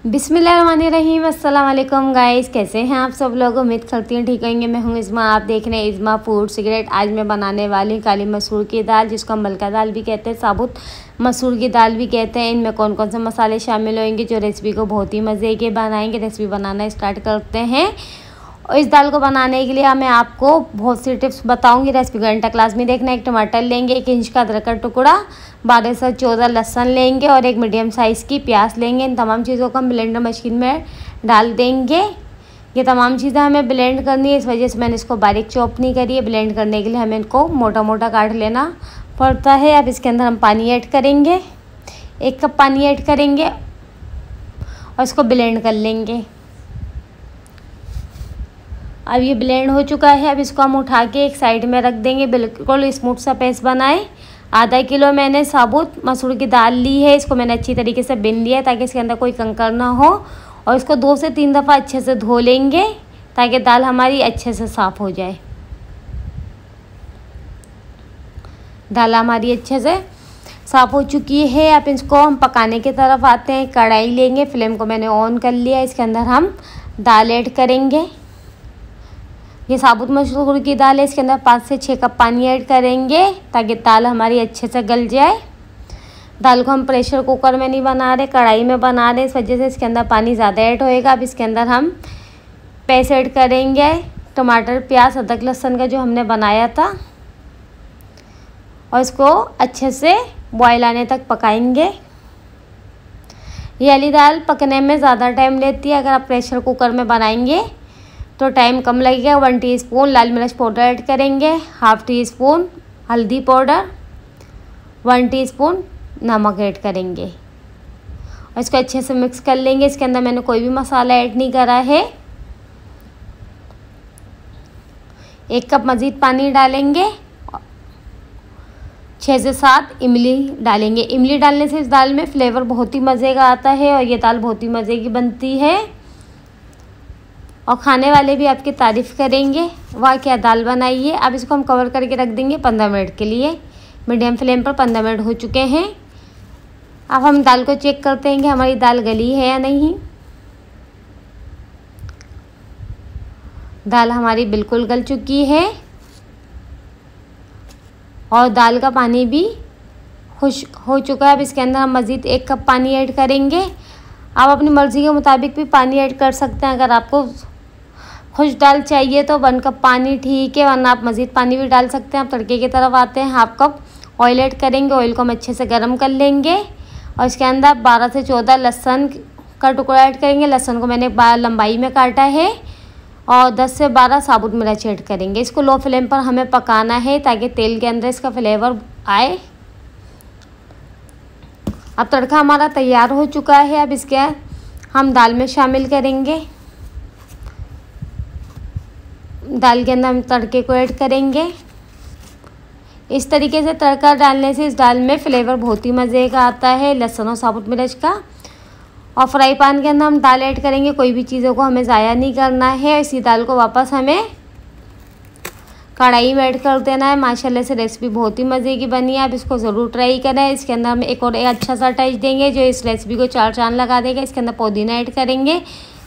बिस्मिल्लाहिर्रहमानिर्रहीम। अस्सलाम वालेकुम गाइस, कैसे हैं आप सब लोग। उम्मीद करती हूँ ठीक होंगे। मैं हूँ इज़्मा, आप देख रहे हैं इज़्मा फूड सीक्रेट। आज मैं बनाने वाली हूँ काली मसूर की दाल, जिसको हम मलका दाल भी कहते हैं, साबुत मसूर की दाल भी कहते हैं। इनमें कौन कौन से मसाले शामिल होंगे जो रेसिपी को बहुत ही मज़े के बनाएंगे। रेसिपी बनाना स्टार्ट करते हैं। और इस दाल को बनाने के लिए मैं आपको बहुत सी टिप्स बताऊंगी। रेसिपी घंटा क्लास में देखना। एक टमाटर लेंगे, 1 इंच का अदरक का टुकड़ा, 12 से 14 लहसुन लेंगे और एक मीडियम साइज़ की प्याज लेंगे। इन तमाम चीज़ों को हम ब्लेंडर मशीन में डाल देंगे। ये तमाम चीज़ें हमें ब्लेंड करनी है, इस वजह से मैंने इसको बारीक चॉप नहीं करी है। ब्लेंड करने के लिए हमें इनको मोटा मोटा काट लेना पड़ता है। अब इसके अंदर हम पानी ऐड करेंगे, 1 कप पानी ऐड करेंगे और इसको ब्लेंड कर लेंगे। अब ये ब्लेंड हो चुका है। अब इसको हम उठा के एक साइड में रख देंगे। बिल्कुल स्मूथ सा पेस्ट बनाएं। आधा किलो मैंने साबुत मसूर की दाल ली है। इसको मैंने अच्छी तरीके से बिन लिया है ताकि इसके अंदर कोई कंकर ना हो। और इसको 2 से 3 दफ़ा अच्छे से धो लेंगे ताकि दाल हमारी अच्छे से साफ़ हो जाए। दाल हमारी अच्छे से साफ़ हो चुकी है। अब इसको हम पकाने की तरफ आते हैं। कढ़ाई लेंगे, फ्लेम को मैंने ऑन कर लिया। इसके अंदर हम दाल ऐड करेंगे। ये साबुत मसूर की दाल है। इसके अंदर 5 से 6 कप पानी ऐड करेंगे ताकि दाल हमारी अच्छे से गल जाए। दाल को हम प्रेशर कुकर में नहीं बना रहे, कढ़ाई में बना रहे, इस वजह से इसके अंदर पानी ज़्यादा ऐड होएगा। अब इसके अंदर हम पेस्ट ऐड करेंगे, टमाटर प्याज अदरक लहसुन का जो हमने बनाया था, और इसको अच्छे से बॉयल आने तक पकाएंगे। ये वाली दाल पकने में ज़्यादा टाइम लेती है। अगर आप प्रेशर कुकर में बनाएंगे तो टाइम कम लगेगा। 1 टीस्पून लाल मिर्च पाउडर ऐड करेंगे, 1/2 टीस्पून हल्दी पाउडर, 1 टीस्पून नमक ऐड करेंगे और इसको अच्छे से मिक्स कर लेंगे। इसके अंदर मैंने कोई भी मसाला ऐड नहीं करा है। 1 कप मज़ीद पानी डालेंगे, 6 से 7 इमली डालेंगे। इमली डालने से इस दाल में फ्लेवर बहुत ही मज़े का आता है और ये दाल बहुत ही मज़े की बनती है और खाने वाले भी आपकी तारीफ़ करेंगे, वाह क्या दाल बनाई है। अब इसको हम कवर करके रख देंगे 15 मिनट के लिए। मीडियम फ्लेम पर 15 मिनट हो चुके हैं। अब हम दाल को चेक करते हैं कि हमारी दाल गली है या नहीं। दाल हमारी बिल्कुल गल चुकी है और दाल का पानी भी खुश्क हो चुका है। अब इसके अंदर हम मज़ीद 1 कप पानी ऐड करेंगे। आप अपनी मर्ज़ी के मुताबिक भी पानी ऐड कर सकते हैं। अगर आपको खुश्क दाल चाहिए तो 1 कप पानी ठीक है, वरना आप मज़ीद पानी भी डाल सकते हैं। आप तड़के की तरफ आते हैं। 1/2 कप ऑयल ऐड करेंगे। ऑयल को हम अच्छे से गर्म कर लेंगे और इसके अंदर 12 से 14 लहसुन का टुकड़ा ऐड करेंगे। लहसुन को मैंने लंबाई में काटा है और 10 से 12 साबुत मिर्च ऐड करेंगे। इसको लो फ्लेम पर हमें पकाना है ताकि तेल के अंदर इसका फ्लेवर आए। अब तड़का हमारा तैयार हो चुका है। अब इसके हम दाल में शामिल करेंगे। दाल के अंदर हम तड़के को ऐड करेंगे। इस तरीके से तड़का डालने से इस दाल में फ्लेवर बहुत ही मज़े का आता है, लहसुन और साबुत मिर्च का। और फ्राई पैन के अंदर हम दाल ऐड करेंगे। कोई भी चीज़ों को हमें ज़ाया नहीं करना है। इसी दाल को वापस हमें कढ़ाई में ऐड कर देना है। माशाल्लाह से रेसिपी बहुत ही मज़े की बनी है। आप इसको ज़रूर ट्राई करें। इसके अंदर हम एक अच्छा सा टच देंगे जो इस रेसिपी को 4 चांद लगा देगा। इसके अंदर पुदीना ऐड करेंगे।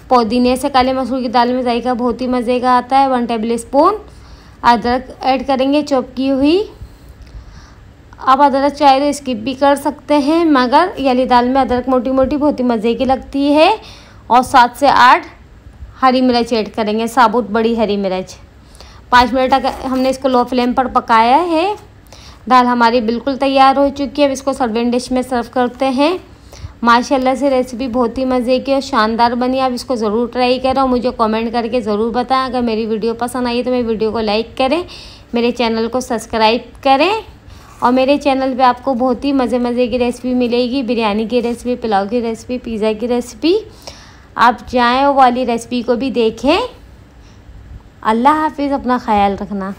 पुदीने से काले मसूर की दाल में जायका बहुत ही मज़े का आता है। 1 टेबल स्पून अदरक ऐड करेंगे, चॉप की हुई। आप अदरक चाहे तो स्किप भी कर सकते हैं, मगर ये वाली दाल में अदरक मोटी मोटी बहुत ही मज़े की लगती है। और 7 से 8 हरी मिर्च ऐड करेंगे, साबुत बड़ी हरी मिर्च। 5 मिनट तक हमने इसको लो फ्लेम पर पकाया है। दाल हमारी बिल्कुल तैयार हो चुकी है। अब इसको सर्विंग डिश में सर्व करते हैं। माशाल्लाह से रेसिपी बहुत ही मज़े की और शानदार बनी। आप इसको ज़रूर ट्राई करें और मुझे कमेंट करके ज़रूर बताएं। अगर मेरी वीडियो पसंद आई तो मेरी वीडियो को लाइक करें, मेरे चैनल को सब्सक्राइब करें। और मेरे चैनल पे आपको बहुत ही मज़े की रेसिपी मिलेगी। बिरयानी की रेसिपी, पुलाव की रेसिपी, पिज़्ज़ा की रेसिपी। आप जाएँ वो वाली रेसिपी को भी देखें। अल्लाह हाफिज़, अपना ख्याल रखना।